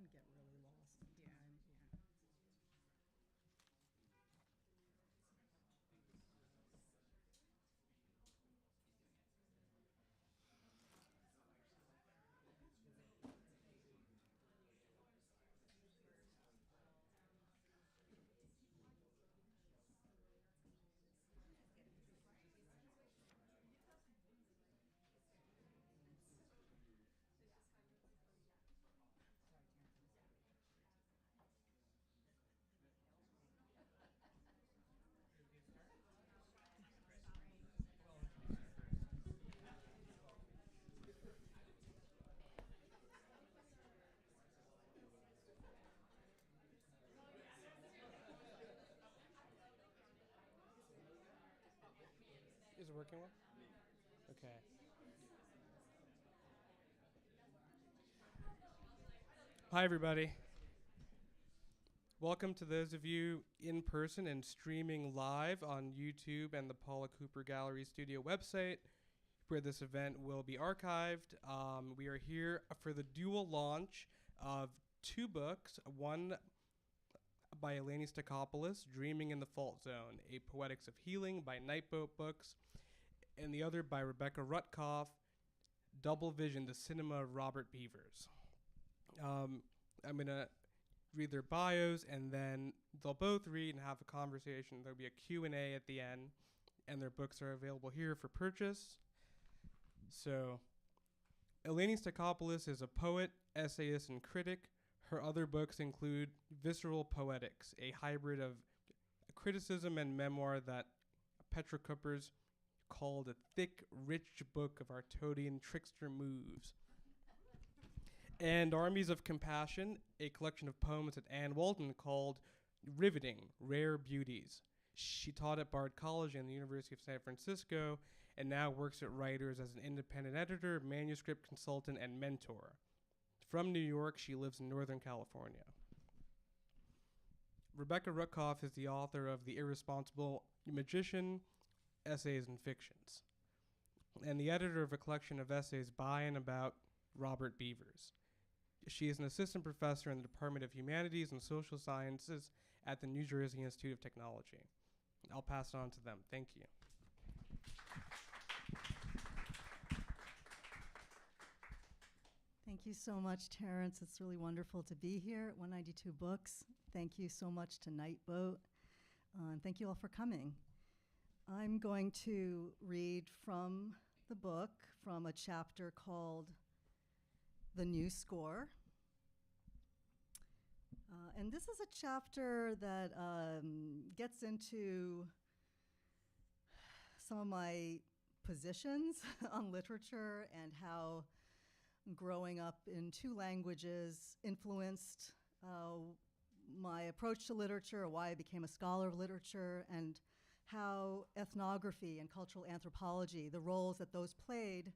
can get really lost in Yeah, time. yeah. Sorry, Terrence. Is it working well? Okay. Hi, everybody. Welcome to those of you in person and streaming live on YouTube and the Paula Cooper Gallery Studio website, where this event will be archived. We are here for the dual launch of two books, one by Eleni Stecopoulos, Dreaming in the Fault Zone, a Poetics of Healing by Nightboat Books, and the other by Rebekah Rutkoff, Double Vision, the Cinema of Robert Beavers. I'm going to read their bios, and then they'll both read and have a conversation. There'll be a Q&A at the end, and their books are available here for purchase. So, Eleni Stecopoulos is a poet, essayist, and critic. Her other books include Visceral Poetics, a hybrid of criticism and memoir that Petra Kuppers called a thick, rich book of Artodian trickster moves. And Armies of Compassion, a collection of poems that Anne Walton called riveting, rare beauties. She taught at Bard College and the University of San Francisco, and now works at Writers as an independent editor, manuscript consultant, and mentor. From New York, she lives in Northern California. Rebekah Rutkoff is the author of The Irresponsible Magician, Essays and Fictions, and the editor of a collection of essays by and about Robert Beavers. She is an assistant professor in the Department of Humanities and Social Sciences at the New Jersey Institute of Technology. I'll pass it on to them. Thank you. Thank you so much, Terrence. It's really wonderful to be here at 192 Books. Thank you so much to Nightboat. And thank you all for coming. I'm going to read from the book, from a chapter called The New Score. And this is a chapter that gets into some of my positions on literature and how growing up in two languages influenced my approach to literature, why I became a scholar of literature, and how ethnography and cultural anthropology, the roles that those played,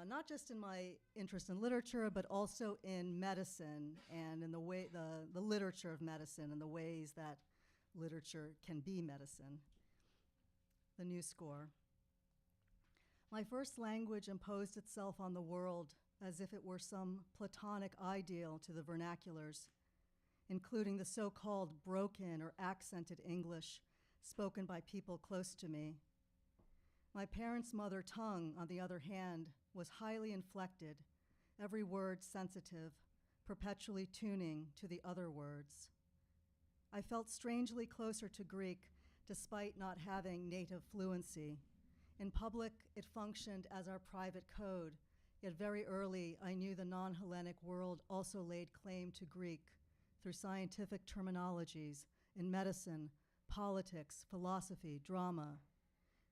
not just in my interest in literature, but also in medicine and in the way the literature of medicine and the ways that literature can be medicine. The New Score. My first language imposed itself on the world as if it were some Platonic ideal to the vernaculars, including the so-called broken or accented English spoken by people close to me. My parents' mother tongue, on the other hand, was highly inflected, every word sensitive, perpetually tuning to the other words. I felt strangely closer to Greek despite not having native fluency. In public, it functioned as our private code, yet very early I knew the non-Hellenic world also laid claim to Greek through scientific terminologies in medicine, politics, philosophy, drama.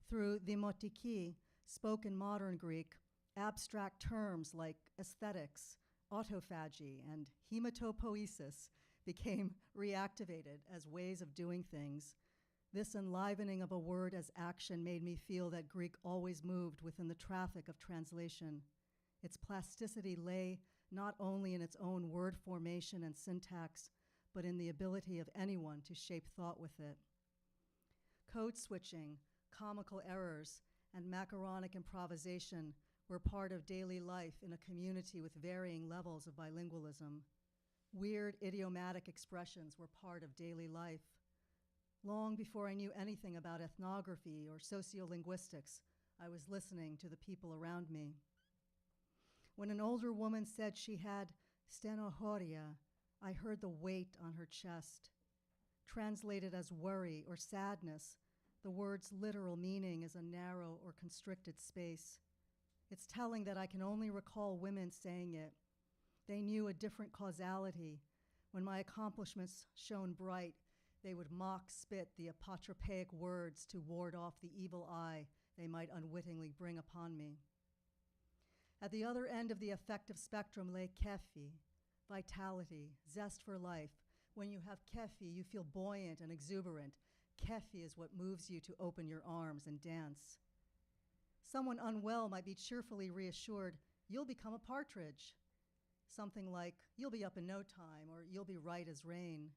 Through demotiki, spoken modern Greek, abstract terms like aesthetics, autophagy, and hematopoiesis became reactivated as ways of doing things. This enlivening of a word as action made me feel that Greek always moved within the traffic of translation. Its plasticity lay not only in its own word formation and syntax, but in the ability of anyone to shape thought with it. Code switching, comical errors, and macaronic improvisation were part of daily life in a community with varying levels of bilingualism. Weird idiomatic expressions were part of daily life. Long before I knew anything about ethnography or sociolinguistics, I was listening to the people around me. When an older woman said she had stenochoria, I heard the weight on her chest. Translated as worry or sadness, the word's literal meaning is a narrow or constricted space. It's telling that I can only recall women saying it. They knew a different causality. When my accomplishments shone bright, they would mock spit the apotropaic words to ward off the evil eye they might unwittingly bring upon me. At the other end of the affective spectrum lay kefi, vitality, zest for life. When you have kefi, you feel buoyant and exuberant. Kefi is what moves you to open your arms and dance. Someone unwell might be cheerfully reassured, you'll become a partridge. Something like, you'll be up in no time, or you'll be right as rain.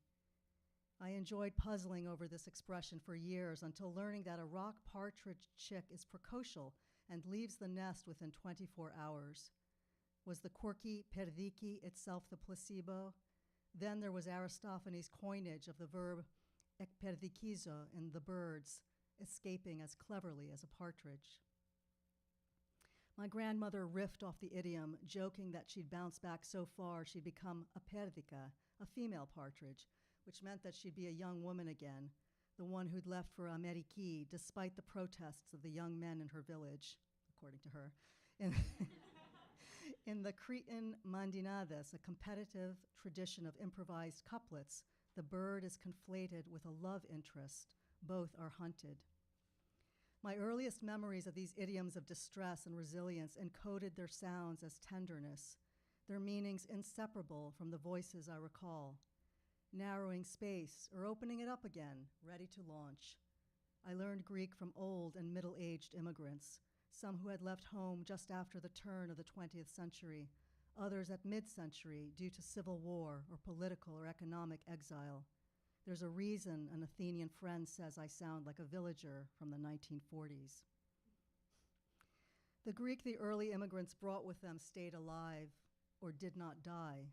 I enjoyed puzzling over this expression for years until learning that a rock partridge chick is precocial and leaves the nest within 24 hours. Was the quirky perdiki itself the placebo? Then there was Aristophanes' coinage of the verb ekperdikizo in the birds, escaping as cleverly as a partridge. My grandmother riffed off the idiom, joking that she'd bounced back so far she'd become a perdika, a female partridge, which meant that she'd be a young woman again, the one who'd left for Ameriki despite the protests of the young men in her village, according to her. In the Cretan mandinades, a competitive tradition of improvised couplets, the bird is conflated with a love interest. Both are hunted. My earliest memories of these idioms of distress and resilience encoded their sounds as tenderness, their meanings inseparable from the voices I recall. Narrowing space or opening it up again, ready to launch. I learned Greek from old and middle-aged immigrants, some who had left home just after the turn of the 20th century, others at mid-century due to civil war or political or economic exile. There's a reason an Athenian friend says I sound like a villager from the 1940s. The Greek the early immigrants brought with them stayed alive or did not die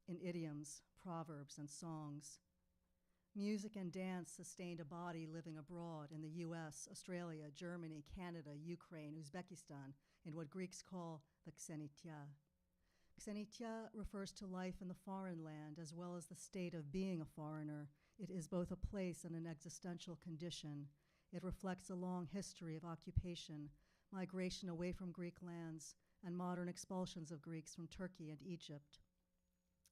in idioms, proverbs, and songs. Music and dance sustained a body living abroad in the US, Australia, Germany, Canada, Ukraine, Uzbekistan, in what Greeks call the xenitia. Xenitia refers to life in the foreign land as well as the state of being a foreigner. It is both a place and an existential condition. It reflects a long history of occupation, migration away from Greek lands, and modern expulsions of Greeks from Turkey and Egypt.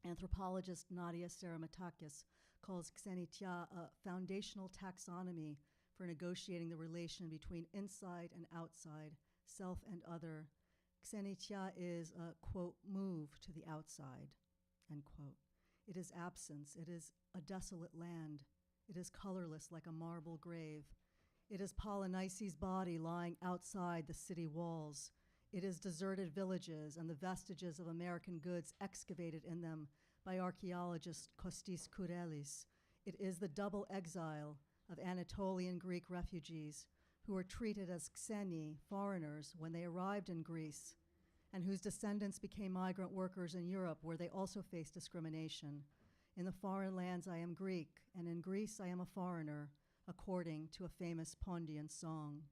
Anthropologist Nadia Saramatakis calls xenitia a foundational taxonomy for negotiating the relation between inside and outside, self and other. Xenitia is a, quote, move to the outside, end quote. It is absence. It is a desolate land. It is colorless like a marble grave. It is Polynices' body lying outside the city walls. It is deserted villages and the vestiges of American goods excavated in them by archaeologist Kostis Kourelis. It is the double exile of Anatolian Greek refugees who were treated as xeni, foreigners, when they arrived in Greece, and whose descendants became migrant workers in Europe, where they also faced discrimination. In the foreign lands I am Greek, and in Greece I am a foreigner, according to a famous Pondian song.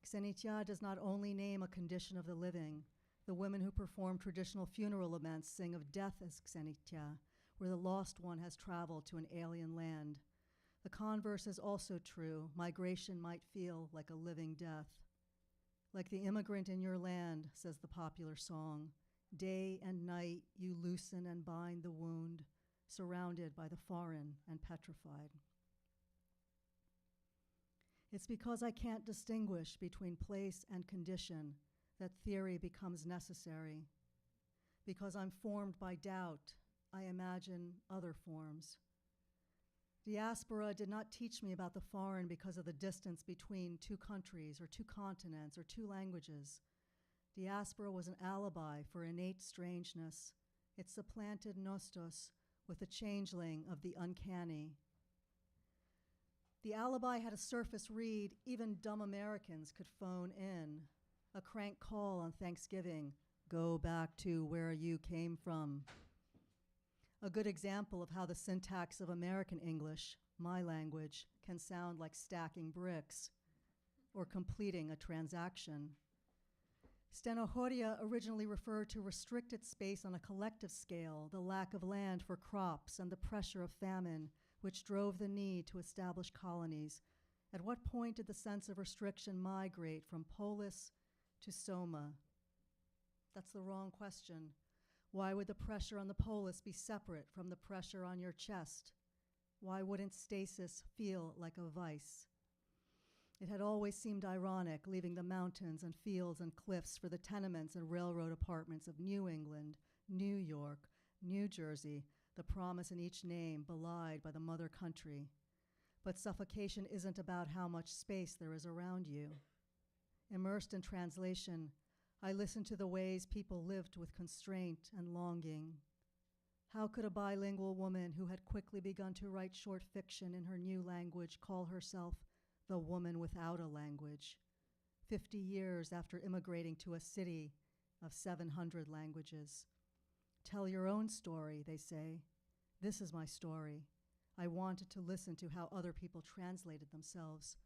Xenitia does not only name a condition of the living. The women who perform traditional funeral events sing of death as xenitia, where the lost one has traveled to an alien land. The converse is also true. Migration might feel like a living death. Like the immigrant in your land, says the popular song, day and night you loosen and bind the wound, surrounded by the foreign and petrified. It's because I can't distinguish between place and condition that theory becomes necessary. Because I'm formed by doubt, I imagine other forms. Diaspora did not teach me about the foreign because of the distance between two countries or two continents or two languages. Diaspora was an alibi for innate strangeness. It supplanted nostos with the changeling of the uncanny. The alibi had a surface read even dumb Americans could phone in. A crank call on Thanksgiving, go back to where you came from. a good example of how the syntax of American English, my language, can sound like stacking bricks or completing a transaction. Stenochoria originally referred to restricted space on a collective scale, the lack of land for crops, and the pressure of famine, which drove the need to establish colonies. At what point did the sense of restriction migrate from polis to soma? That's the wrong question. Why would the pressure on the polis be separate from the pressure on your chest? Why wouldn't stasis feel like a vice? It had always seemed ironic, leaving the mountains and fields and cliffs for the tenements and railroad apartments of New England, New York, New Jersey, the promise in each name belied by the mother country. But suffocation isn't about how much space there is around you. Immersed in translation, I listened to the ways people lived with constraint and longing. How could a bilingual woman who had quickly begun to write short fiction in her new language call herself the woman without a language, 50 years after immigrating to a city of 700 languages? Tell your own story, they say. This is my story. I wanted to listen to how other people translated themselves,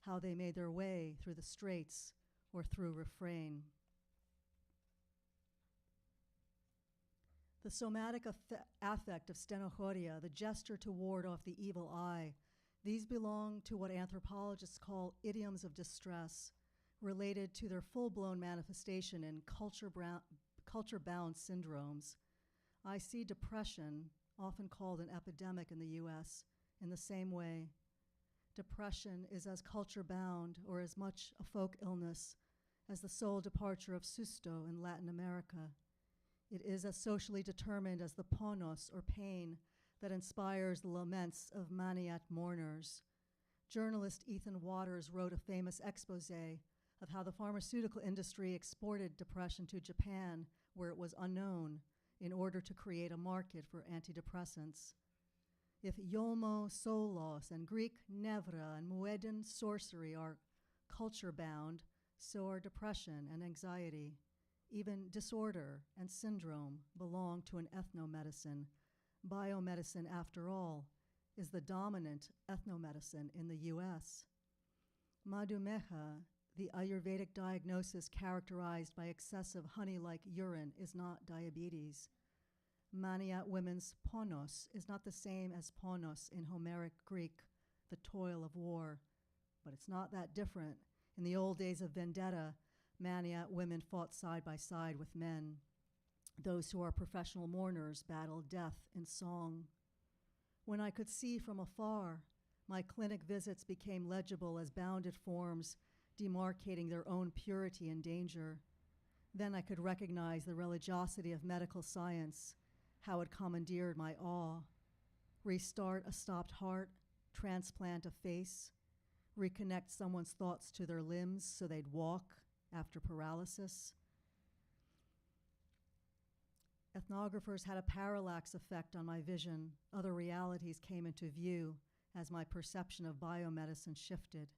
how they made their way through the straits or through refrain. The somatic affect of stenochoria, the gesture to ward off the evil eye, these belong to what anthropologists call idioms of distress, related to their full-blown manifestation in culture-bound syndromes. I see depression, often called an epidemic in the US, in the same way. Depression is as culture-bound or as much a folk illness as the soul departure of Susto in Latin America. It is as socially determined as the ponos, or pain, that inspires the laments of maniat mourners. Journalist Ethan Waters wrote a famous expose of how the pharmaceutical industry exported depression to Japan, where it was unknown, in order to create a market for antidepressants. If Yolmo, Solos, and Greek Nevra and Muedan sorcery are culture-bound, so are depression and anxiety. Even disorder and syndrome belong to an ethnomedicine. Biomedicine, after all, is the dominant ethnomedicine in the US. Madhumeha, the Ayurvedic diagnosis characterized by excessive honey-like urine, is not diabetes. Maniat women's ponos is not the same as ponos in Homeric Greek, the toil of war, but it's not that different. In the old days of vendetta, Maniat women fought side by side with men. Those who are professional mourners battled death in song. When I could see from afar, my clinic visits became legible as bounded forms demarcating their own purity and danger. Then I could recognize the religiosity of medical science, how it commandeered my awe. Restart a stopped heart, transplant a face, reconnect someone's thoughts to their limbs so they'd walk after paralysis. Ethnographers had a parallax effect on my vision. Other realities came into view as my perception of biomedicine shifted.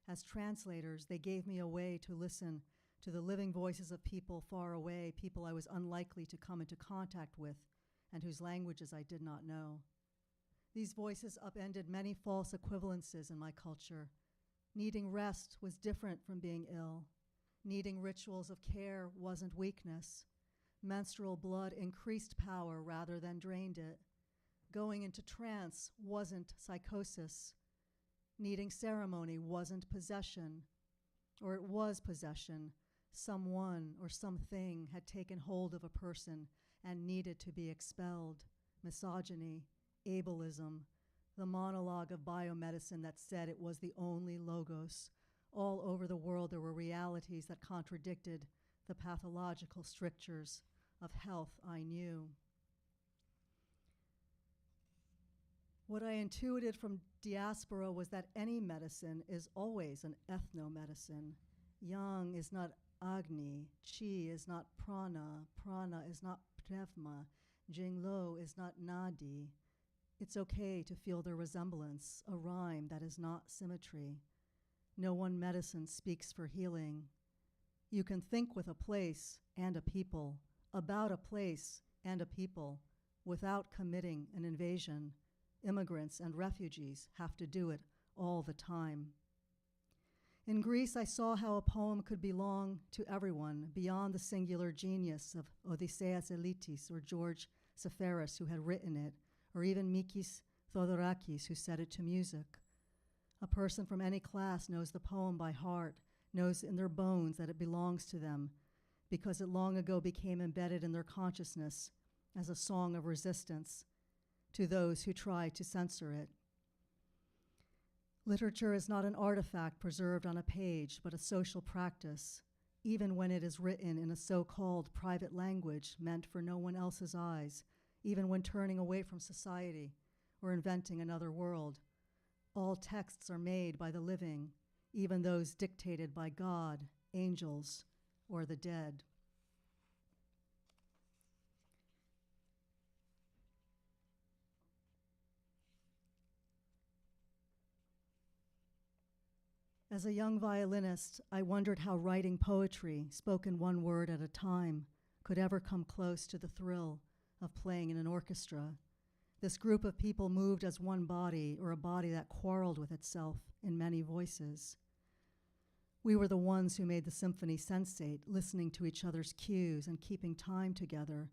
As translators, they gave me a way to listen to the living voices of people far away, people I was unlikely to come into contact with, and whose languages I did not know. These voices upended many false equivalences in my culture. Needing rest was different from being ill. Needing rituals of care wasn't weakness. Menstrual blood increased power rather than drained it. Going into trance wasn't psychosis. Needing ceremony wasn't possession, or it was possession. Someone or something had taken hold of a person and needed to be expelled. Misogyny, ableism, the monologue of biomedicine that said it was the only logos. All over the world there were realities that contradicted the pathological strictures of health I knew. What I intuited from diaspora was that any medicine is always an ethnomedicine. Yang is not Agni, Chi is not Prana, Prana is not Pneuma, Jinglo is not Nadi. It's okay to feel the resemblance, a rhyme that is not symmetry. No one medicine speaks for healing. You can think with a place and a people, about a place and a people, without committing an invasion. Immigrants and refugees have to do it all the time. In Greece, I saw how a poem could belong to everyone beyond the singular genius of Odysseas Elitis or George Seferis, who had written it, or even Mikis Thodorakis, who set it to music. A person from any class knows the poem by heart, knows in their bones that it belongs to them, because it long ago became embedded in their consciousness as a song of resistance to those who try to censor it. Literature is not an artifact preserved on a page, but a social practice, even when it is written in a so-called private language meant for no one else's eyes, even when turning away from society or inventing another world. All texts are made by the living, even those dictated by God, angels, or the dead. As a young violinist, I wondered how writing poetry, spoken one word at a time, could ever come close to the thrill of playing in an orchestra. This group of people moved as one body, or a body that quarreled with itself in many voices. We were the ones who made the symphony sensate, listening to each other's cues and keeping time together,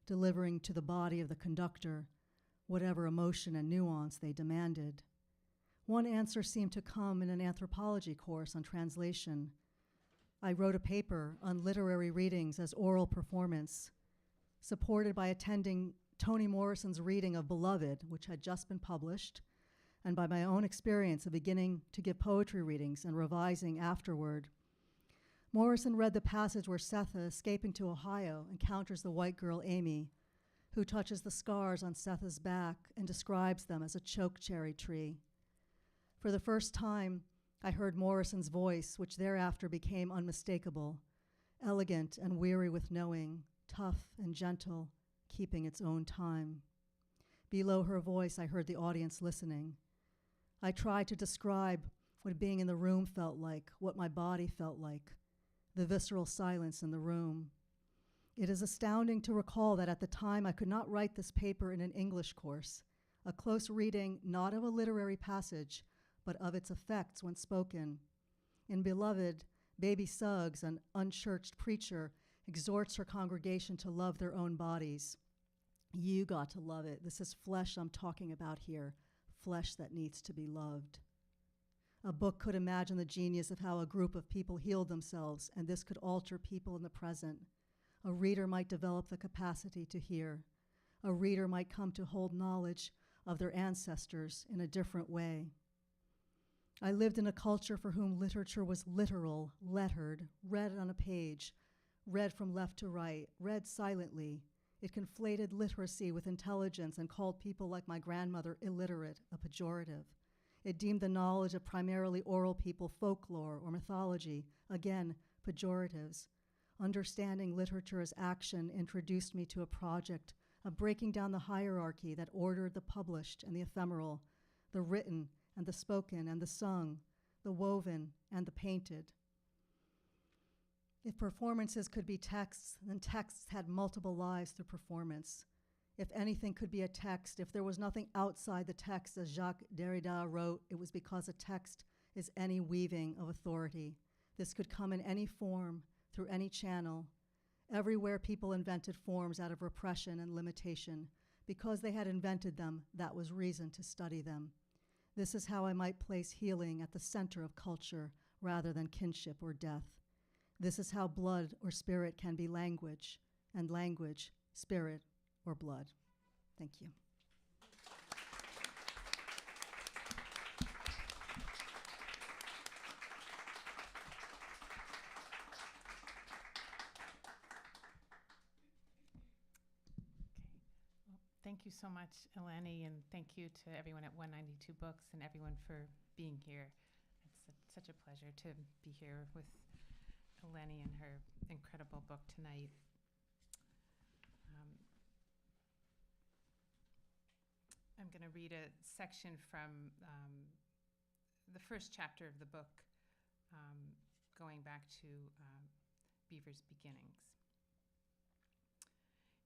delivering to the body of the conductor whatever emotion and nuance they demanded. One answer seemed to come in an anthropology course on translation. I wrote a paper on literary readings as oral performance, supported by attending Toni Morrison's reading of Beloved, which had just been published, and by my own experience of beginning to give poetry readings and revising afterward. Morrison read the passage where Sethe, escaping to Ohio, encounters the white girl Amy, who touches the scars on Sethe's back and describes them as a choke cherry tree. For the first time, I heard Morrison's voice, which thereafter became unmistakable, elegant and weary with knowing, tough and gentle, keeping its own time. Below her voice, I heard the audience listening. I tried to describe what being in the room felt like, what my body felt like, the visceral silence in the room. It is astounding to recall that at the time I could not write this paper in an English course, a close reading not of a literary passage, but of its effects when spoken. In Beloved, Baby Suggs, an unchurched preacher, exhorts her congregation to love their own bodies. You got to love it. This is flesh I'm talking about here, flesh that needs to be loved. A book could imagine the genius of how a group of people healed themselves, and this could alter people in the present. A reader might develop the capacity to hear. A reader might come to hold knowledge of their ancestors in a different way. I lived in a culture for whom literature was literal, lettered, read on a page, read from left to right, read silently. It conflated literacy with intelligence and called people like my grandmother illiterate, a pejorative. It deemed the knowledge of primarily oral people folklore or mythology, again, pejoratives. Understanding literature as action introduced me to a project of breaking down the hierarchy that ordered the published and the ephemeral, the written and the spoken and the sung, the woven and the painted. If performances could be texts, then texts had multiple lives through performance. If anything could be a text, if there was nothing outside the text, as Jacques Derrida wrote, it was because a text is any weaving of authority. This could come in any form, through any channel. Everywhere people invented forms out of repression and limitation. Because they had invented them, that was reason to study them. This is how I might place healing at the center of culture rather than kinship or death. This is how blood or spirit can be language, and language, spirit, or blood. Thank you. Thank you so much, Eleni, and thank you to everyone at 192 Books and everyone for being here. It's such a pleasure to be here with Eleni and her incredible book tonight. I'm going to read a section from the first chapter of the book, going back to Beavers' beginnings.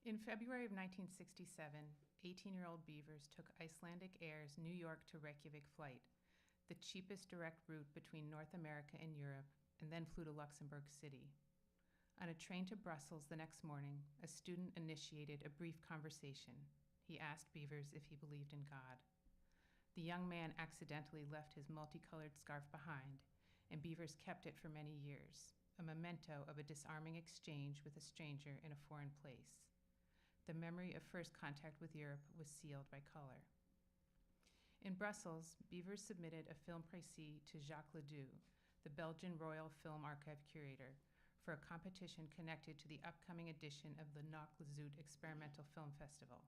In February of 1967, 18-year-old Beavers took Icelandic Air's New York to Reykjavik flight, the cheapest direct route between North America and Europe, and then flew to Luxembourg City. On a train to Brussels the next morning, a student initiated a brief conversation. He asked Beavers if he believed in God. The young man accidentally left his multicolored scarf behind, and Beavers kept it for many years, a memento of a disarming exchange with a stranger in a foreign place. The memory of first contact with Europe was sealed by color. In Brussels, Beavers submitted a film précis to Jacques Ledoux, the Belgian Royal Film Archive curator, for a competition connected to the upcoming edition of the Knock-Lezout Experimental Film Festival,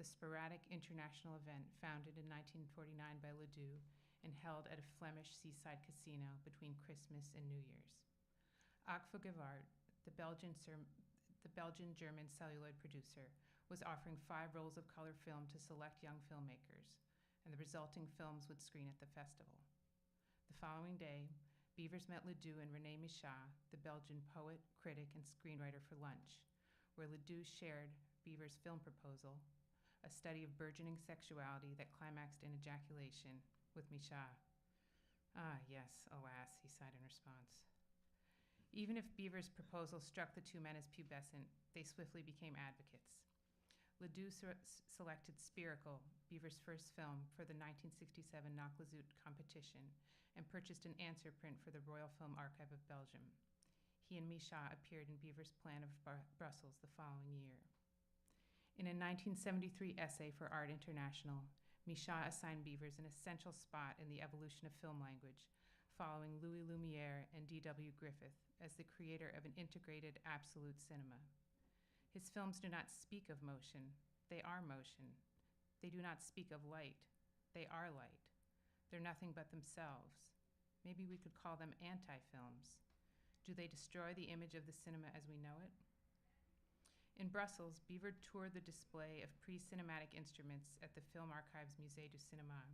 the sporadic international event founded in 1949 by Ledoux and held at a Flemish seaside casino between Christmas and New Year's. Akvogevart, the Belgian-German celluloid producer, was offering 5 rolls of color film to select young filmmakers, and the resulting films would screen at the festival. The following day, Beavers met Ledoux and René Michaud, the Belgian poet, critic, and screenwriter, for lunch, where Ledoux shared Beavers' film proposal, a study of burgeoning sexuality that climaxed in ejaculation, with Michaud. "Ah, yes, alas," he sighed in response. Even if Beavers' proposal struck the two men as pubescent, they swiftly became advocates. Ledoux selected Spherical, Beavers' first film, for the 1967 Knock-Lezout competition and purchased an answer print for the Royal Film Archive of Belgium. He and Michaud appeared in Beavers' Plan of Brussels the following year. In a 1973 essay for Art International, Michaud assigned Beavers an essential spot in the evolution of film language, following Louis Lumière and D.W. Griffith as the creator of an integrated absolute cinema. His films do not speak of motion, they are motion. They do not speak of light, they are light. They're nothing but themselves. Maybe we could call them anti-films. Do they destroy the image of the cinema as we know it? In Brussels, Beaver toured the display of pre-cinematic instruments at the Film Archives Musée du Cinéma.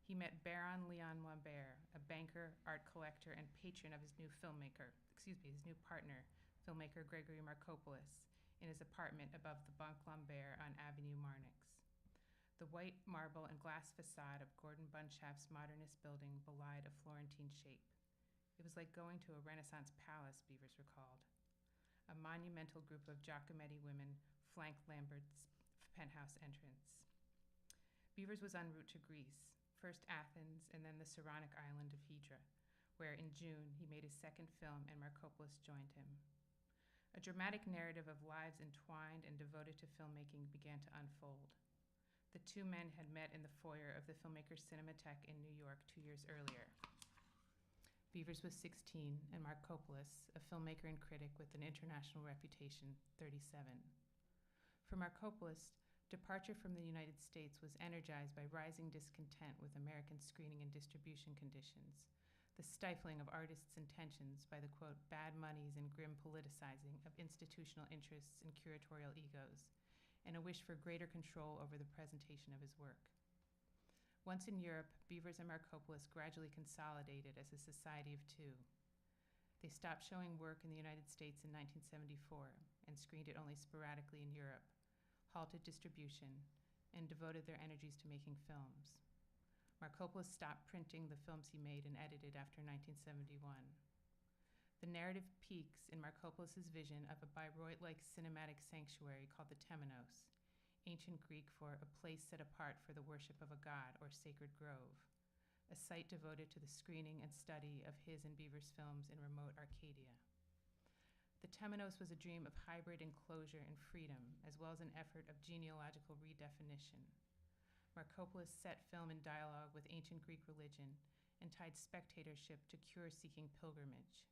He met Baron Leon Lambert, a banker, art collector, and patron of his new partner, filmmaker Gregory Markopoulos, in his apartment above the Banque Lambert on Avenue Marnix. The white marble and glass facade of Gordon Bunshaft's modernist building belied a Florentine shape. It was like going to a Renaissance palace, Beavers recalled. A monumental group of Giacometti women flanked Lambert's penthouse entrance. Beavers was en route to Greece, first Athens and then the Saronic island of Hydra, where in June he made his second film and Markopoulos joined him. A dramatic narrative of lives entwined and devoted to filmmaking began to unfold. The two men had met in the foyer of the Filmmakers Cinematheque in New York 2 years earlier. Beavers was 16, and Markopoulos, a filmmaker and critic with an international reputation, 37. For Markopoulos, departure from the United States was energized by rising discontent with American screening and distribution conditions, the stifling of artists' intentions by the, quote, bad moneys and grim politicizing of institutional interests and curatorial egos, and a wish for greater control over the presentation of his work. Once in Europe, Beavers and Markopoulos gradually consolidated as a society of two. They stopped showing work in the United States in 1974 and screened it only sporadically in Europe, halted distribution, and devoted their energies to making films. Markopoulos stopped printing the films he made and edited after 1971. The narrative peaks in Markopoulos' vision of a Bayreuth-like cinematic sanctuary called the Temenos, ancient Greek for a place set apart for the worship of a god or sacred grove, a site devoted to the screening and study of his and Beavers' films in remote Arcadia. The Temenos was a dream of hybrid enclosure and freedom, as well as an effort of genealogical redefinition. Markopoulos set film in dialogue with ancient Greek religion and tied spectatorship to cure-seeking pilgrimage.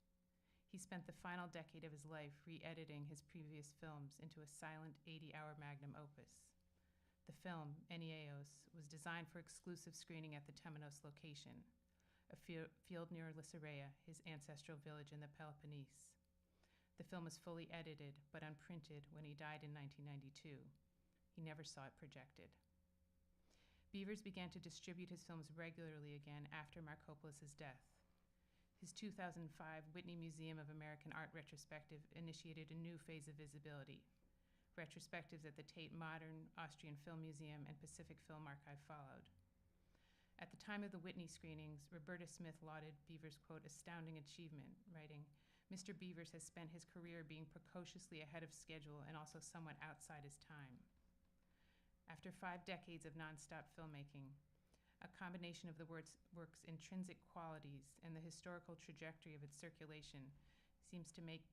He spent the final decade of his life re-editing his previous films into a silent 80-hour magnum opus. The film, Eneaos, was designed for exclusive screening at the Temenos location, a field near Lycerea, his ancestral village in the Peloponnese. The film was fully edited but unprinted when he died in 1992. He never saw it projected. Beavers began to distribute his films regularly again after Markopoulos' death. His 2005 Whitney Museum of American Art retrospective initiated a new phase of visibility. Retrospectives at the Tate Modern, Austrian Film Museum, and Pacific Film Archive followed. At the time of the Whitney screenings, Roberta Smith lauded Beavers' quote, astounding achievement, writing, "Mr. Beavers has spent his career being precociously ahead of schedule and also somewhat outside his time." After 5 decades of nonstop filmmaking, a combination of the work's intrinsic qualities and the historical trajectory of its circulation seems to make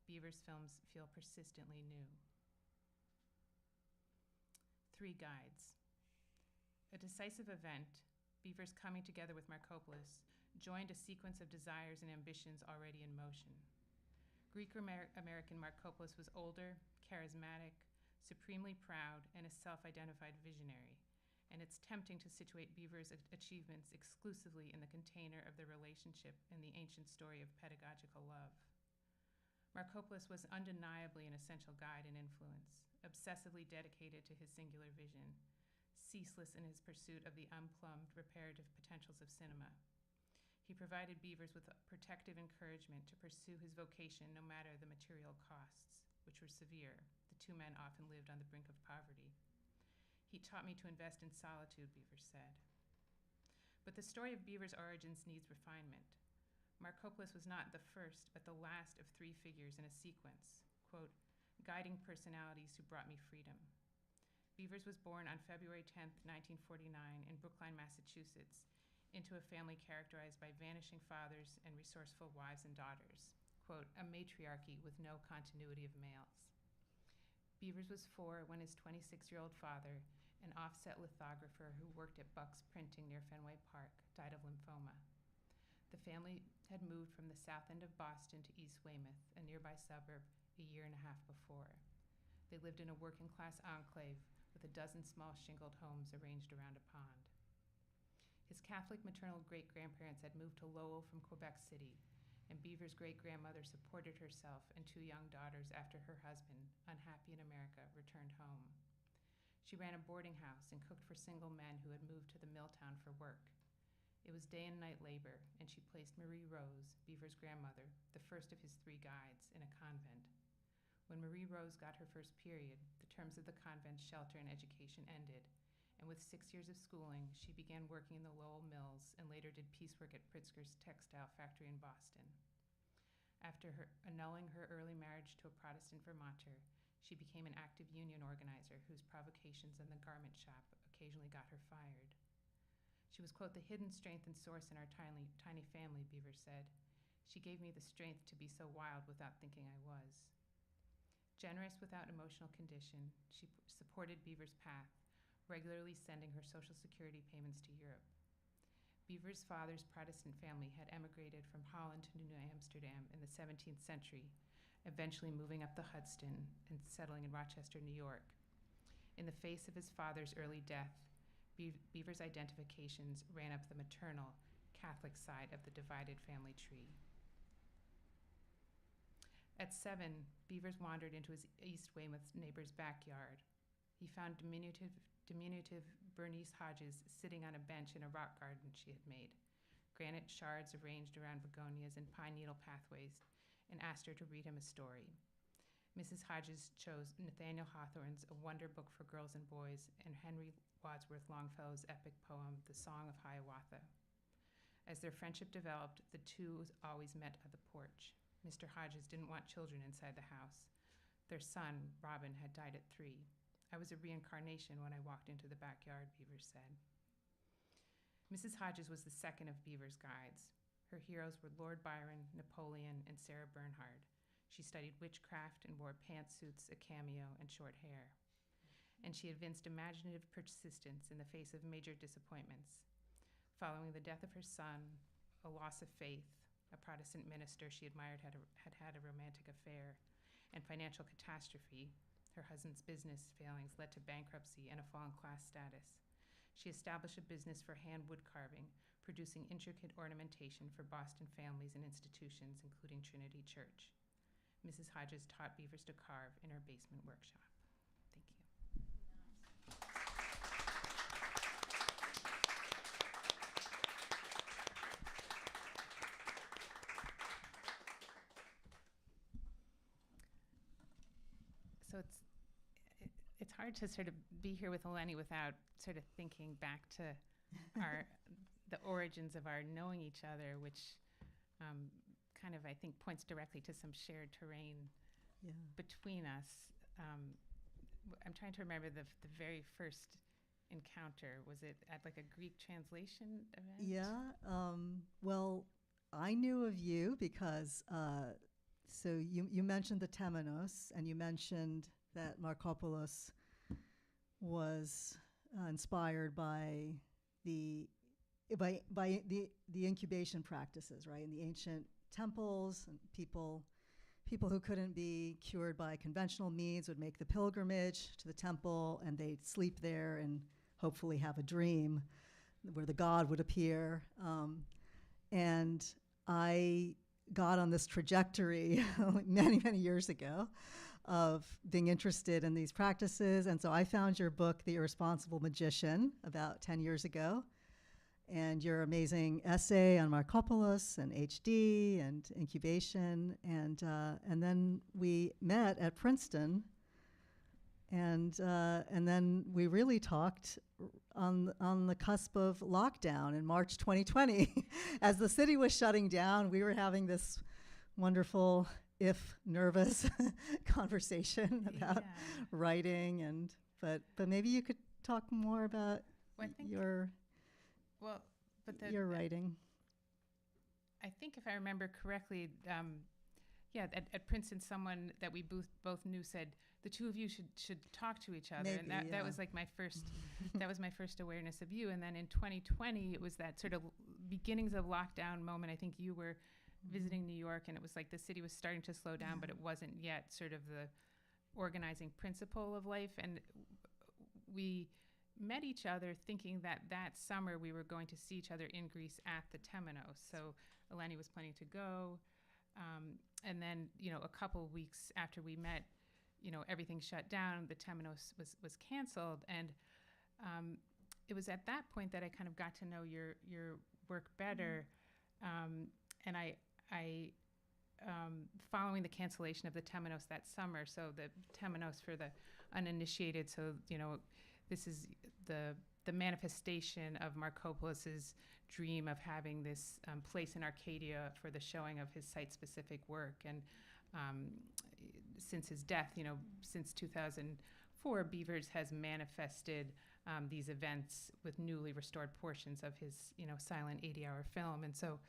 Beavers' films feel persistently new. 3 guides. A decisive event, Beavers coming together with Markopoulos, joined a sequence of desires and ambitions already in motion. Greek-American Markopoulos was older, charismatic, supremely proud, and a self-identified visionary, and it's tempting to situate Beavers' achievements exclusively in the container of their relationship and the ancient story of pedagogical love. Markopoulos was undeniably an essential guide and influence, obsessively dedicated to his singular vision, ceaseless in his pursuit of the unplumbed, reparative potentials of cinema. He provided Beavers with protective encouragement to pursue his vocation no matter the material costs, which were severe. The 2 men often lived on the brink of poverty. He taught me to invest in solitude, Beavers said. But the story of Beavers' origins needs refinement. Markopoulos was not the first, but the last of 3 figures in a sequence, quote, guiding personalities who brought me freedom. Beavers was born on February 10, 1949, in Brookline, Massachusetts, into a family characterized by vanishing fathers and resourceful wives and daughters, quote, a matriarchy with no continuity of males. Beavers was 4 when his 26-year-old father, an offset lithographer who worked at Buck's Printing near Fenway Park, died of lymphoma. The family had moved from the south end of Boston to East Weymouth, a nearby suburb, a year and a half before. They lived in a working-class enclave with a dozen small shingled homes arranged around a pond. His Catholic maternal great-grandparents had moved to Lowell from Quebec City, and Beavers' great-grandmother supported herself and 2 young daughters after her husband, unhappy in America, returned home. She ran a boarding house and cooked for single men who had moved to the mill town for work. It was day and night labor, and she placed Marie Rose, Beavers' grandmother, the first of his 3 guides, in a convent. When Marie Rose got her first period, the terms of the convent's shelter and education ended, and with 6 years of schooling, she began working in the Lowell mills and later did piecework at Pritzker's textile factory in Boston. After annulling her early marriage to a Protestant Vermonter, she became an active union organizer whose provocations in the garment shop occasionally got her fired. She was, quote, the hidden strength and source in our tiny family, Beavers said. She gave me the strength to be so wild without thinking I was. Generous without emotional condition, she supported Beavers' path, regularly sending her Social Security payments to Europe. Beavers' father's Protestant family had emigrated from Holland to New Amsterdam in the 17th century, eventually moving up the Hudson and settling in Rochester, New York. In the face of his father's early death, Beavers' identifications ran up the maternal, Catholic side of the divided family tree. At 7, Beavers wandered into his East Weymouth neighbor's backyard. He found diminutive Bernice Hodges sitting on a bench in a rock garden she had made, granite shards arranged around begonias and pine needle pathways, and asked her to read him a story. Mrs. Hodges chose Nathaniel Hawthorne's A Wonder Book for Girls and Boys and Henry Wadsworth Longfellow's epic poem, The Song of Hiawatha. As their friendship developed, the 2 always met at the porch. Mr. Hodges didn't want children inside the house. Their son, Robin, had died at 3. I was a reincarnation when I walked into the backyard, Beavers said. Mrs. Hodges was the second of Beavers' guides. Her heroes were Lord Byron, Napoleon, and Sarah Bernhardt. She studied witchcraft and wore pantsuits, a cameo, and short hair. And she evinced imaginative persistence in the face of major disappointments. Following the death of her son, a loss of faith, a Protestant minister she admired had had a romantic affair, and financial catastrophe, her husband's business failings led to bankruptcy and a fall in class status. She established a business for hand wood carving, producing intricate ornamentation for Boston families and institutions, including Trinity Church. Mrs. Hodges taught Beavers to carve in her basement workshop. Thank you. So it's hard to sort of be here with Eleni without sort of thinking back to our the origins of our knowing each other, which kind of, I think, points directly to some shared terrain Yeah. between us. I'm trying to remember the very first encounter. Was it at like a Greek translation event? Yeah. Well, I knew of you because so you mentioned the Temenos, and you mentioned that Markopoulos was inspired by the incubation practices, right? In the ancient temples, and people who couldn't be cured by conventional means would make the pilgrimage to the temple, and they'd sleep there and hopefully have a dream where the god would appear. And I got on this trajectory many, many years ago of being interested in these practices. And so I found your book, The Irresponsible Magician, about 10 years ago, and your amazing essay on Markopoulos and HD and incubation. And then we met at Princeton, and then we really talked on the cusp of lockdown in March 2020. As the city was shutting down, we were having this wonderful, if nervous, conversation about writing. But maybe you could talk more about your writing. I think if I remember correctly, at Princeton, someone that we both knew said the two of you should talk to each other, Maybe, and that was like my first that was my first awareness of you. And then in 2020, it was that sort of beginnings of lockdown moment. I think you were visiting New York, and it was like the city was starting to slow down, but it wasn't yet sort of the organizing principle of life. And we met each other thinking that summer we were going to see each other in Greece at the Temenos. So Eleni was planning to go. And then, a couple weeks after we met, everything shut down. The Temenos was canceled. And it was at that point that I kind of got to know your work better. And I following the cancellation of the Temenos that summer, so the Temenos for the uninitiated, so, this is the manifestation of Markopoulos's dream of having this place in Arcadia for the showing of his site-specific work. And since his death, since 2004, Beavers has manifested these events with newly restored portions of his, silent 80-hour film. And so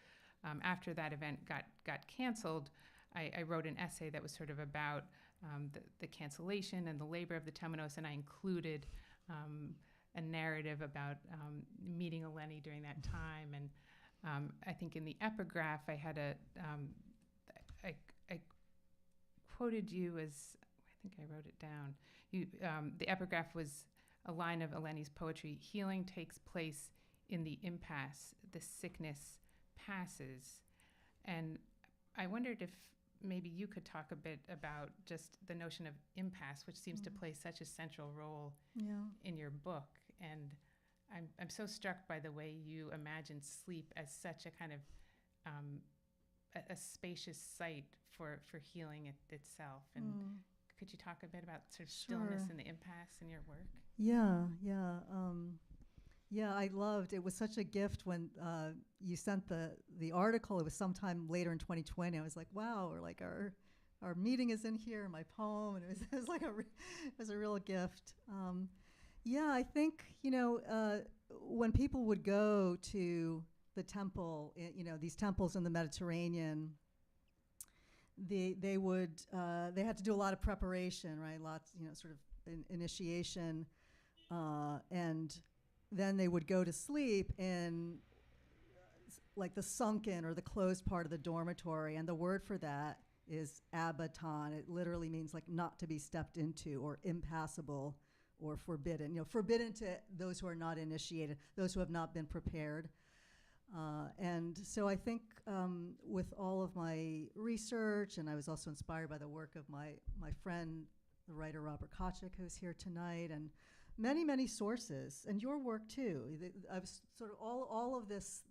after that event got canceled, I wrote an essay that was sort of about the cancellation and the labor of the Temenos, and I included a narrative about meeting Eleni during that time. And I think in the epigraph, I had I quoted you as, I think I wrote it down. The epigraph was a line of Eleni's poetry: healing takes place in the impasse, the sickness passes. And I wondered if maybe you could talk a bit about just the notion of impasse, which seems to play such a central role in your book. And I'm so struck by the way you imagine sleep as such a kind of a spacious site for healing itself. And could you talk a bit about sort of stillness and the impasse in your work? Yeah, I loved it. Was such a gift when you sent the article. It was sometime later in 2020. I was like, wow, or like our meeting is in here, my poem, and it was like it was a real gift. I think when people would go to the temple, these temples in the Mediterranean, they had to do a lot of preparation, right? Lots, sort of initiation, and then they would go to sleep in like the sunken or the closed part of the dormitory, and the word for that is abaton. It literally means like not to be stepped into, or impassable, or forbidden. Forbidden to those who are not initiated, those who have not been prepared. And so I think with all of my research, and I was also inspired by the work of my friend, the writer Robert Kachik, who's here tonight, and many, many sources, and your work too. I was sort of all of this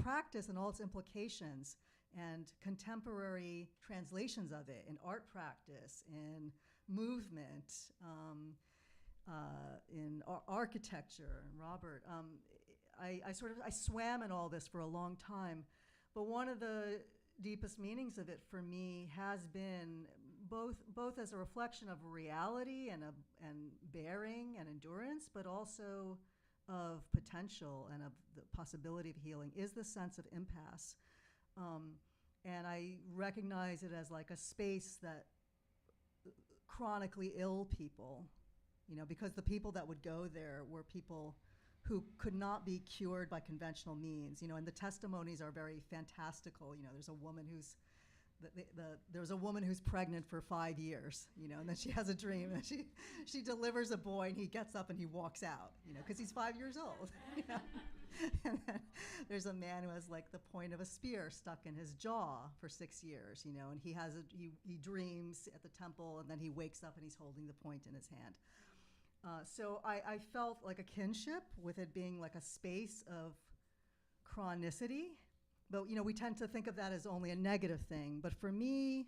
practice and all its implications, and contemporary translations of it in art practice, in movement, in architecture. And Robert, I swam in all this for a long time, but one of the deepest meanings of it for me has been both as a reflection of reality and bearing and endurance, but also of potential and of the possibility of healing, is the sense of impasse. And I recognize it as like a space that chronically ill people, because the people that would go there were people who could not be cured by conventional means, and the testimonies are very fantastical. There's a woman who's there's a woman who's pregnant for 5 years, and then she has a dream, and she delivers a boy, and he gets up and he walks out, because he's 5 years old. And then there's a man who has like the point of a spear stuck in his jaw for 6 years, and he dreams at the temple, and then he wakes up and he's holding the point in his hand. So I felt like a kinship with it being like a space of chronicity. But, we tend to think of that as only a negative thing. But for me,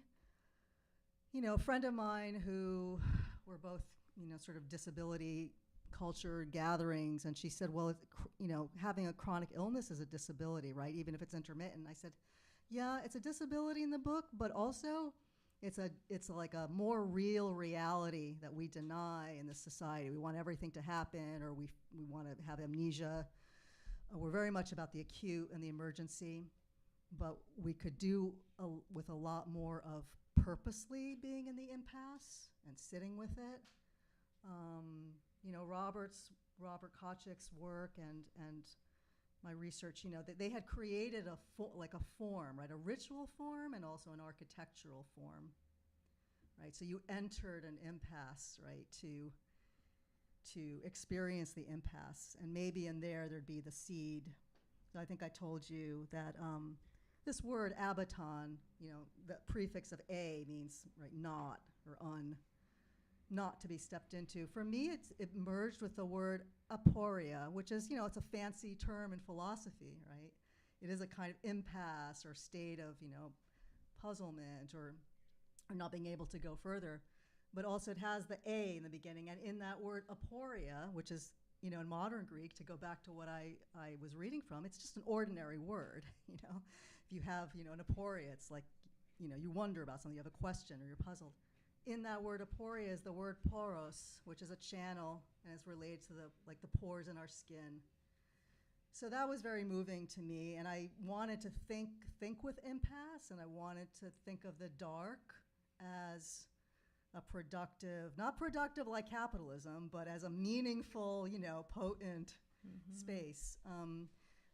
a friend of mine who were both, sort of disability culture gatherings, and she said, well, having a chronic illness is a disability, right? Even if it's intermittent. I said, yeah, it's a disability in the book, but also it's like a more real reality that we deny in this society. We want everything to happen, or we want to have amnesia. We're very much about the acute and the emergency, but we could do with a lot more of purposely being in the impasse and sitting with it. Robert Kochick's work and my research, they had created a form, right, a ritual form and also an architectural form, right? So you entered an impasse, right, to experience the impasse, and maybe in there'd be the seed. So I think I told you that this word abaton, the prefix of a means, right, not or not to be stepped into. For me, it merged with the word aporia, which is, it's a fancy term in philosophy, right? It is a kind of impasse or state of, puzzlement or not being able to go further. But also it has the a in the beginning, and in that word aporia, which is, in modern Greek, to go back to what I was reading from, it's just an ordinary word, If you have, an aporia, it's like, you wonder about something, you have a question or you're puzzled. In that word aporia is the word poros, which is a channel, and it's related to the pores in our skin. So that was very moving to me, and I wanted to think with impasse, and I wanted to think of the dark as a productive, not productive like capitalism, but as a meaningful, potent space.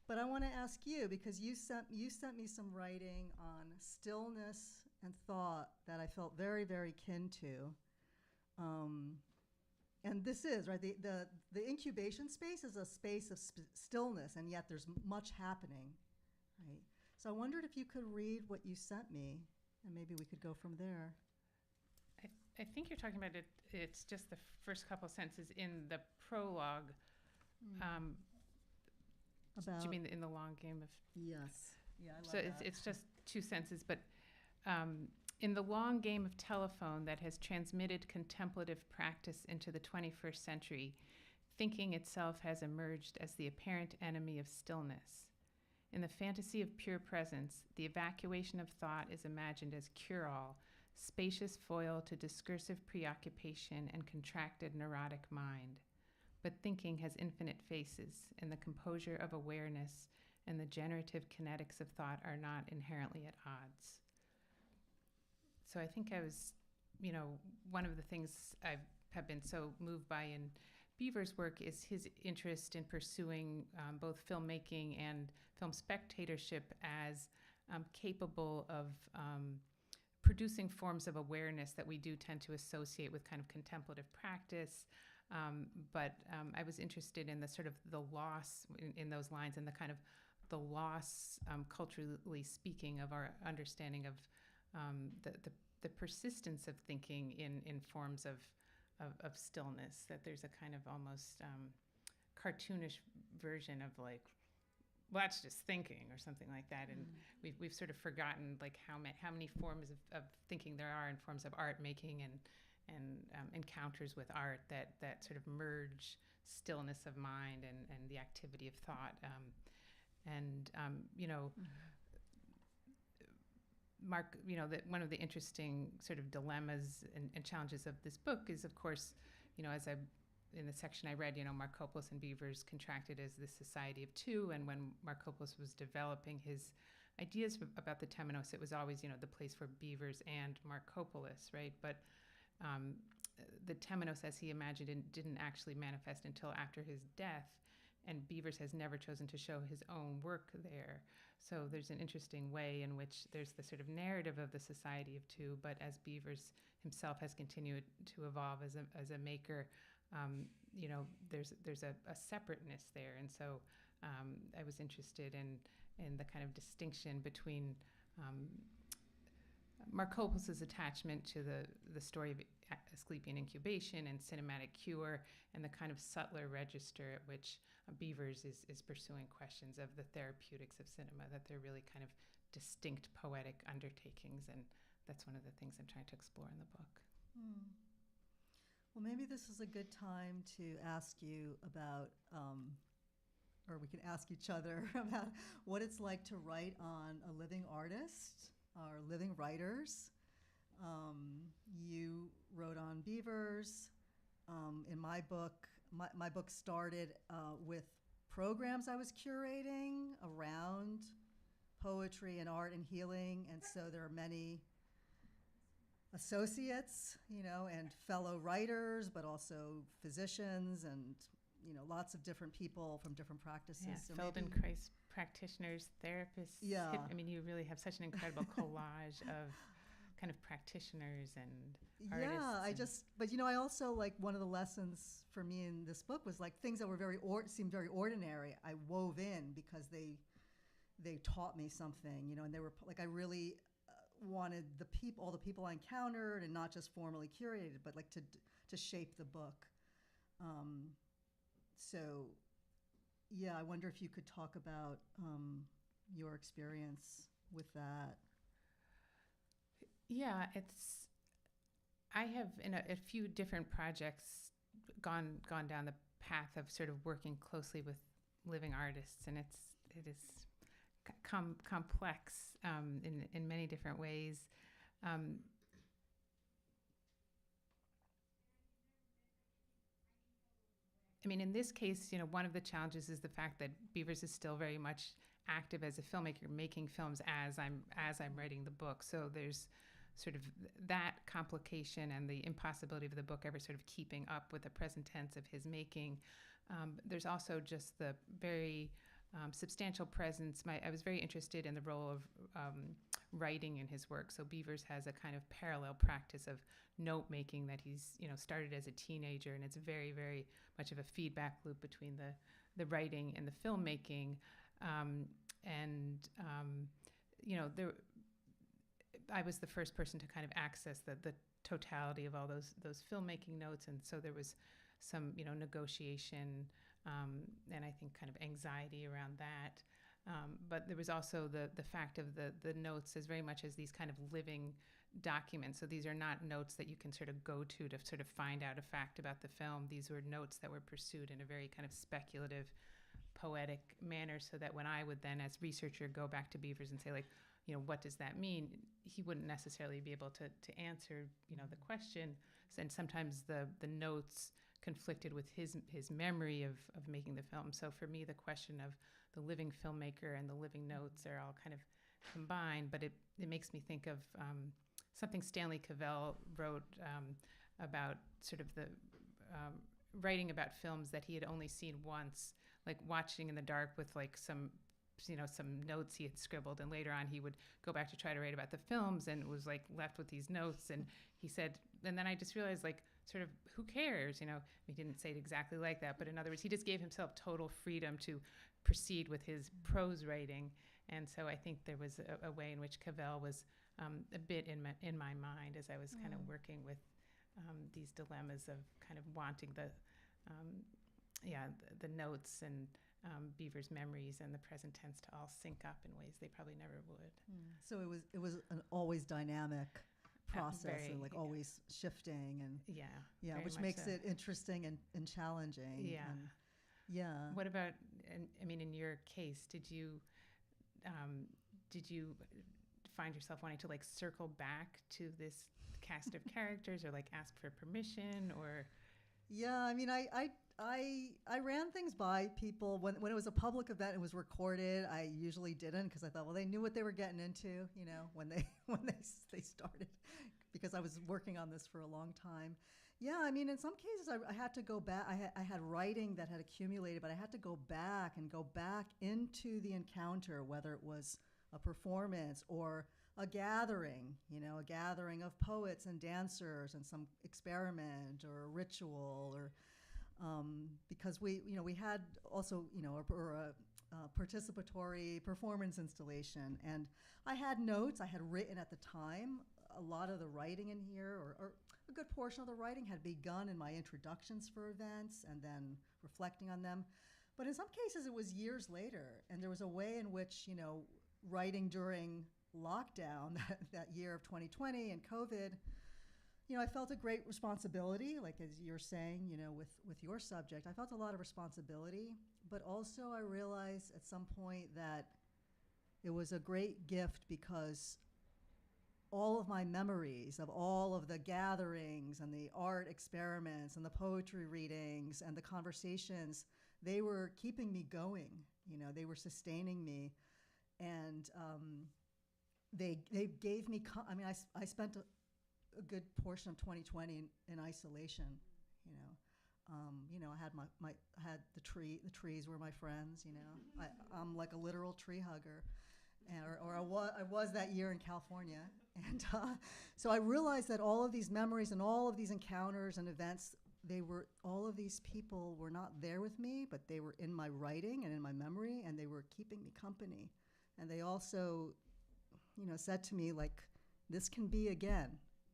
But I want to ask you, because you sent me some writing on stillness and thought that I felt very, very kin to. And this is, right, the incubation space is a space of stillness, and yet there's much happening, right? So I wondered if you could read what you sent me, and maybe we could go from there. I think you're talking about it. It's just the first couple sentences in the prologue. Do you mean in the long game of? Yes. Yeah, I love so that. it's just 2 sentences, but in the long game of telephone that has transmitted contemplative practice into the 21st century, thinking itself has emerged as the apparent enemy of stillness. In the fantasy of pure presence, the evacuation of thought is imagined as cure-all, spacious foil to discursive preoccupation and contracted neurotic mind. But thinking has infinite faces, and the composure of awareness and the generative kinetics of thought are not inherently at odds. So I think I was, one of the things I have been so moved by in Beavers' work is his interest in pursuing both filmmaking and film spectatorship as capable of producing forms of awareness that we do tend to associate with kind of contemplative practice. But I was interested in the sort of the loss in those lines and the kind of the loss, culturally speaking, of our understanding of the persistence of thinking in forms of stillness, that there's a kind of almost cartoonish version of like, well, that's just thinking or something like that. And we've sort of forgotten like how many forms of thinking there are in forms of art making encounters with art that sort of merge stillness of mind and the activity of thought. Mark, that one of the interesting sort of dilemmas and challenges of this book is, of course, in the section I read, Markopoulos and Beavers contracted as this society of two, and when Markopoulos was developing his ideas about the Temenos, it was always, the place for Beavers and Markopoulos, right? But the Temenos, as he imagined it, didn't actually manifest until after his death, and Beavers has never chosen to show his own work there. So there's an interesting way in which there's the sort of narrative of the society of two, but as Beavers himself has continued to evolve as a maker, there's a separateness there. And so I was interested in the kind of distinction between Markopoulos's attachment to the story of Asclepian incubation and cinematic cure, and the kind of subtler register at which Beavers is pursuing questions of the therapeutics of cinema, that they're really kind of distinct poetic undertakings, and that's one of the things I'm trying to explore in the book. Well, maybe this is a good time to ask you about, or we can ask each other about what it's like to write on a living artist or living writers. You wrote on Beavers. In my book, my book started with programs I was curating around poetry and art and healing, and so there are many associates, and fellow writers, but also physicians and, lots of different people from different practices. Yeah, so Feldenkrais practitioners, therapists. Yeah. You really have such an incredible collage of kind of practitioners and artists. But I also, like, one of the lessons for me in this book was, like, things that were seemed very ordinary, I wove in because they taught me something, and they were, like, I really wanted all the people I encountered, and not just formally curated, but, like, to shape the book. I wonder if you could talk about your experience with that. Yeah, I have in a few different projects gone down the path of sort of working closely with living artists, and it is complex in many different ways. In this case, one of the challenges is the fact that Beavers is still very much active as a filmmaker, making films as I'm writing the book. So there's sort of that complication and the impossibility of the book ever sort of keeping up with the present tense of his making. There's also just the very substantial presence. I was very interested in the role of writing in his work. So Beavers has a kind of parallel practice of note making that he's started as a teenager, and it's very, very much of a feedback loop between the writing and the filmmaking. I was the first person to kind of access the totality of all those filmmaking notes, and so there was some negotiation and I think kind of anxiety around that. But there was also the fact of the notes as very much as these kind of living documents. So these are not notes that you can sort of go to sort of find out a fact about the film. These were notes that were pursued in a very kind of speculative, poetic manner, so that when I would then as researcher go back to Beavers and say, like, what does that mean? He wouldn't necessarily be able to answer, the question. And sometimes the notes conflicted with his memory of making the film. So for me, the question of the living filmmaker and the living notes are all kind of combined, but it makes me think of something Stanley Cavell wrote about sort of the writing about films that he had only seen once, like Watching in the Dark with like some notes he had scribbled, and later on he would go back to try to write about the films and was like left with these notes. And he said, and then I just realized, like, sort of, who cares? He didn't say it exactly like that, but in other words, he just gave himself total freedom to proceed with his prose writing. And so I think there was a way in which Cavell was a bit in my mind as I was kind of working with these dilemmas of kind of wanting the notes and Beavers' memories and the present tense to all sync up in ways they probably never would. So it was an always dynamic process very, and like always shifting and yeah, yeah, very which much makes so. it interesting and challenging. Yeah. And yeah. What about, I mean, in your case, did you find yourself wanting to like circle back to this cast of characters, or like ask for permission, or? Yeah, I mean, I ran things by people when it was a public event. It was recorded. I usually didn't because I thought, well, they knew what they were getting into, you know, when they started, because I was working on this for a long time. Yeah, I mean, in some cases, I had to go back. I had writing that had accumulated, but I had to go back into the encounter, whether it was a performance or a gathering, you know, a gathering of poets and dancers and some experiment or a ritual, or because we had also, you know, a participatory performance installation. And I had notes I had written at the time. A lot of the writing in here, or a good portion of the writing, had begun in my introductions for events and then reflecting on them. But in some cases, it was years later, and there was a way in which, you know, writing during lockdown, that year of 2020 and COVID, you know, I felt a great responsibility, like as you're saying, you know, with your subject. I felt a lot of responsibility, but also I realized at some point that it was a great gift, because all of my memories of all of the gatherings and the art experiments and the poetry readings and the conversations, they were keeping me going. You know, they were sustaining me. And they gave me, I mean, I spent a good portion of 2020 in isolation, you know. You know, I had I had the trees were my friends, you know. I'm like a literal tree hugger. Or I was that year in California. And so I realized that all of these memories and all of these encounters and events, all of these people were not there with me, but they were in my writing and in my memory, and they were keeping me company. And they also, you know, said to me, like, this can be again,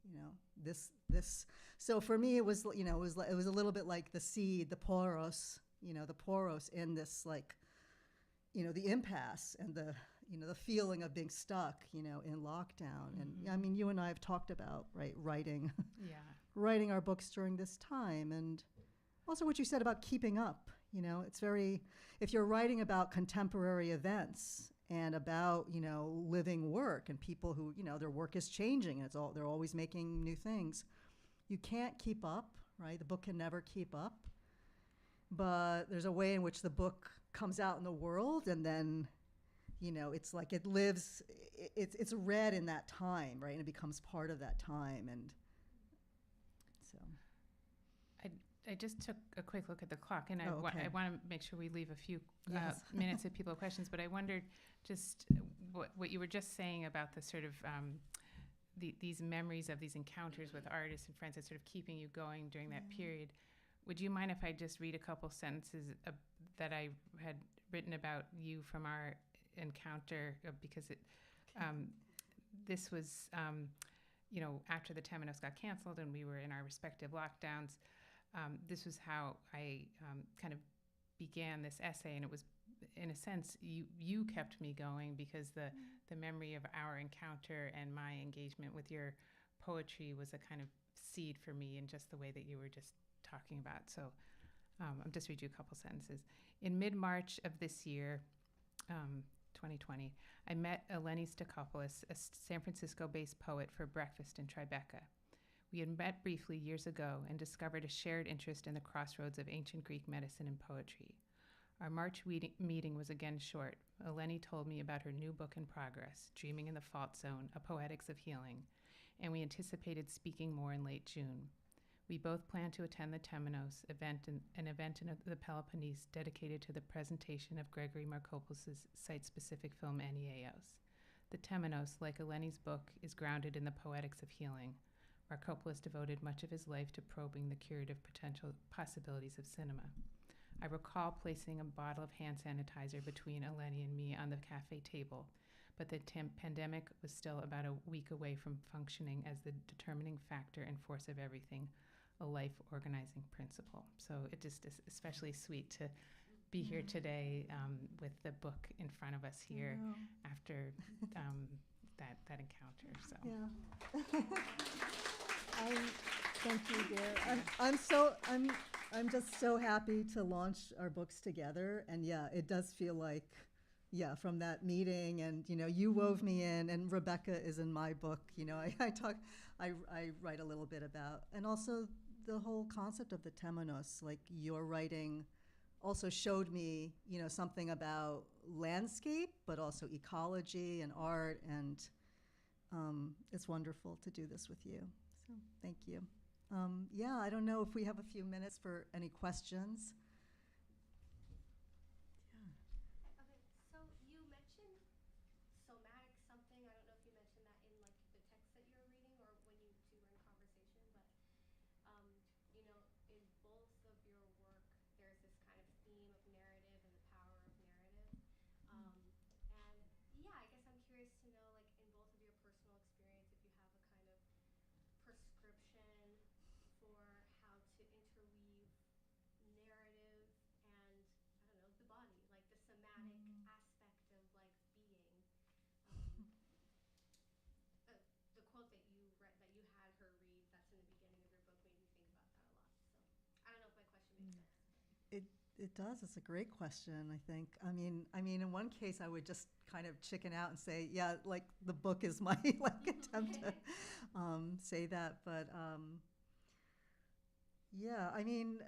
you know, this. So for me, it was, you know, it was a little bit like the seed, the poros, you know, the poros in this, like, you know, the impasse and the, you know, the feeling of being stuck, you know, in lockdown. Mm-hmm. And I mean, you and I have talked about, right, writing our books during this time. And also what you said about keeping up, you know, it's very, if you're writing about contemporary events and about, you know, living work and people who, you know, their work is changing and they're always making new things, you can't keep up, right? The book can never keep up. But there's a way in which the book comes out in the world, and then, you know, it's like it lives, it's read in that time, right? And it becomes part of that time. And so. I just took a quick look at the clock, and I want to make sure we leave a few minutes if people have questions. But I wondered just what you were just saying about the sort of these memories of these encounters with artists and friends that's sort of keeping you going during that period. Would you mind if I just read a couple sentences that I had written about you from our encounter? Because this was, you know, after the Temenos got canceled and we were in our respective lockdowns. This was how I kind of began this essay, and it was, in a sense, you kept me going, because the memory of our encounter and my engagement with your poetry was a kind of seed for me in just the way that you were just talking about. So I'll just read you a couple sentences. In mid-March of this year, 2020, I met Eleni Stecopoulos, a San Francisco-based poet, for breakfast in Tribeca. We had met briefly years ago and discovered a shared interest in the crossroads of ancient Greek medicine and poetry. Our March meeting was again short. Eleni told me about her new book in progress, Dreaming in the Fault Zone, A Poetics of Healing, and we anticipated speaking more in late June. We both planned to attend the Temenos event, an event in the Peloponnese dedicated to the presentation of Gregory Markopoulos's site-specific film Aeneas. The Temenos, like Eleni's book, is grounded in the poetics of healing. Markopoulos devoted much of his life to probing the curative possibilities of cinema. I recall placing a bottle of hand sanitizer between Eleni and me on the cafe table, but the pandemic was still about a week away from functioning as the determining factor and force of everything, a life-organizing principle. So it just is especially sweet to be here today with the book in front of us here after that encounter. So. Yeah. Thank you, dear. I'm just so happy to launch our books together, and yeah, it does feel like, yeah, from that meeting, and you wove me in, and Rebekah is in my book. I write a little bit about, and also the whole concept of the temenos, like your writing also showed me, something about landscape, but also ecology and art, and it's wonderful to do this with you. So thank you. Yeah, I don't know if we have a few minutes for any questions. Yeah. Okay, so you mentioned somatic something. I don't know if you mentioned that in like the text that you were reading or when you two were in conversation, but in both of your work, there's this kind of theme of narrative and the power of narrative. And yeah, I guess I'm curious to know, like in both of your personal experience, if you have a kind of prescription for how to interweave narrative and I don't know the body, like the somatic aspect of like being. The quote that you read, that you had her read, that's in the beginning of your book, made me think about that a lot. So I don't know if my question makes sense. It does. It's a great question, I think. I mean, in one case, I would just kind of chicken out and say, yeah, like the book is my attempt to say that. But yeah, I mean,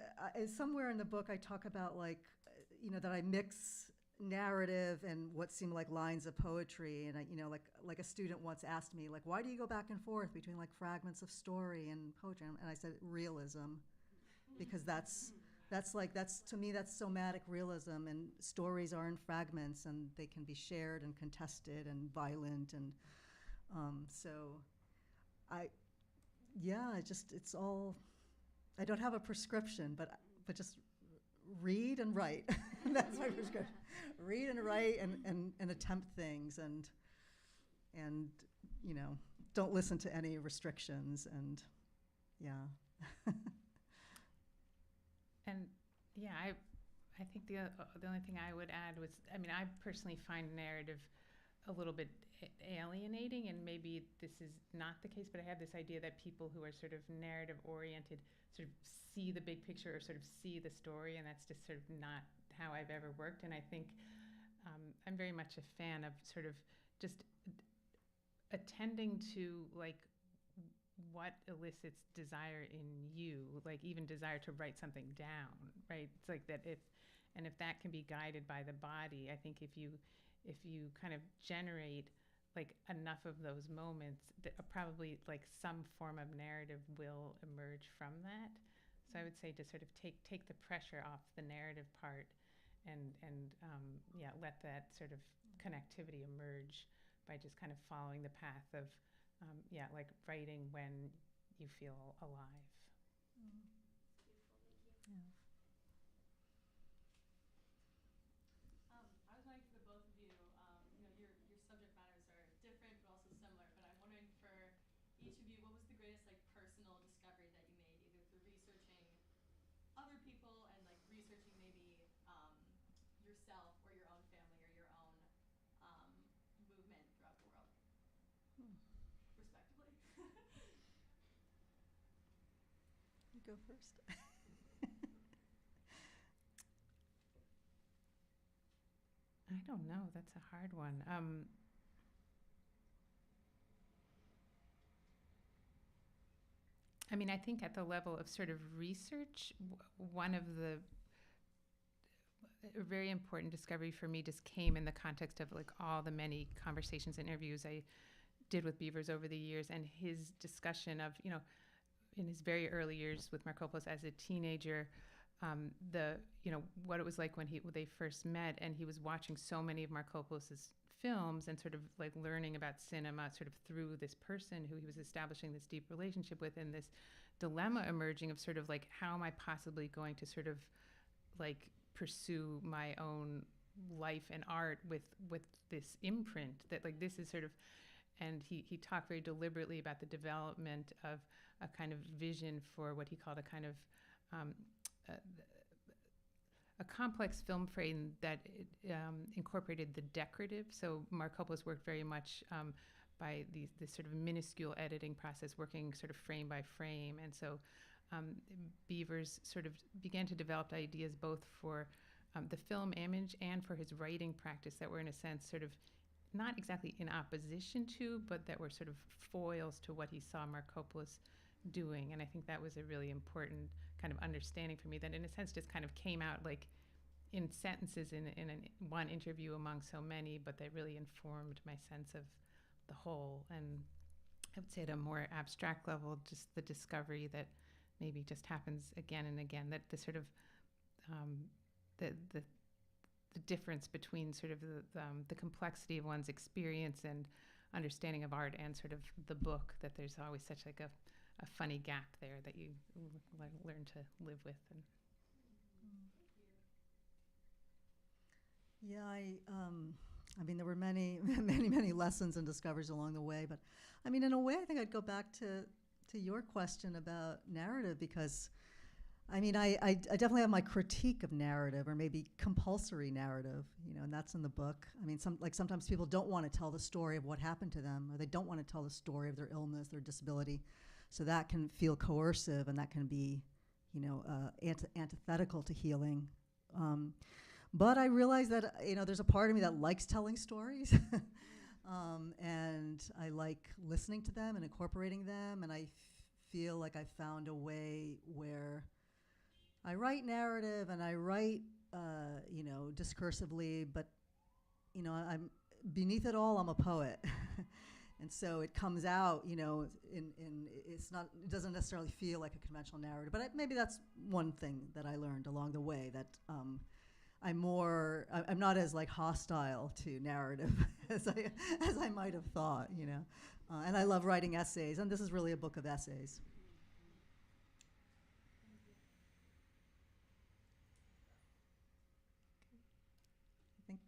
somewhere in the book, I talk about that I mix narrative and what seem like lines of poetry, and like a student once asked me, like, why do you go back and forth between like fragments of story and poetry? And I said realism, because that's to me that's somatic realism, and stories are in fragments and they can be shared and contested and violent, and so it's all, I don't have a prescription, but just read and write. That's my prescription. Read and write and attempt things, and don't listen to any restrictions, and yeah. And yeah, I think the only thing I would add was, I mean, I personally find narrative a little bit alienating, and maybe this is not the case, but I have this idea that people who are sort of narrative oriented sort of see the big picture or sort of see the story, and that's just sort of not how I've ever worked. And I think I'm very much a fan of sort of just attending to like what elicits desire in you, like even desire to write something down, right? It's like that if that can be guided by the body, I think if you kind of generate like enough of those moments, that probably like some form of narrative will emerge from that. So I would say to sort of take the pressure off the narrative part, and let that sort of connectivity emerge by just kind of following the path of like writing when you feel alive. Beautiful, thank you. Yeah. I was wondering for the both of you, your subject matters are different but also similar, but I'm wondering for each of you, what was the greatest like personal discovery that you made, either through researching other people and like researching maybe yourself or your own family or your own movement throughout the world, respectively? You go first. I don't know. That's a hard one. I mean, I think at the level of sort of research, one of the a very important discovery for me just came in the context of like all the many conversations and interviews I did with Beavers over the years, and his discussion of, in his very early years with Markopoulos as a teenager, what it was like when they first met, and he was watching so many of Markopoulos's films and sort of like learning about cinema sort of through this person who he was establishing this deep relationship with, and this dilemma emerging of sort of like, how am I possibly going to sort of like pursue my own life and art with this imprint that like this is sort of, and he talked very deliberately about the development of a kind of vision for what he called a kind of a complex film frame that incorporated the decorative. So Markopoulos worked very much by this sort of minuscule editing process, working sort of frame by frame. And so Beavers sort of began to develop ideas both for the film image and for his writing practice that were, in a sense, sort of not exactly in opposition to, but that were sort of foils to what he saw Markopoulos doing. And I think that was a really important kind of understanding for me, that in a sense just kind of came out like in sentences in one interview among so many, but they really informed my sense of the whole. And I would say at a more abstract level, just the discovery that maybe just happens again and again, that the sort of the difference between sort of the complexity of one's experience and understanding of art and sort of the book, that there's always such like a funny gap there that you learn to live with. And yeah, I mean, there were many, many lessons and discoveries along the way. But I mean, in a way, I think I'd go back to your question about narrative, because I mean, I definitely have my critique of narrative, or maybe compulsory narrative, and that's in the book. I mean, sometimes people don't want to tell the story of what happened to them, or they don't want to tell the story of their illness, their disability. So that can feel coercive, and that can be, antithetical to healing. But I realize that, there's a part of me that likes telling stories. And I like listening to them and incorporating them, and I feel like I found a way where I write narrative and I write, discursively, but, I'm beneath it all, I'm a poet. And so it comes out, it doesn't necessarily feel like a conventional narrative, but maybe that's one thing that I learned along the way, that I'm not as like hostile to narrative as I might have thought, and I love writing essays, and this is really a book of essays.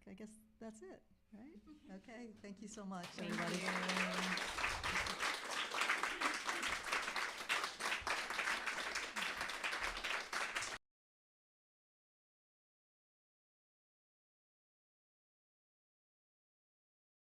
I guess that's it, right? Okay, thank you so much, thank everybody. you.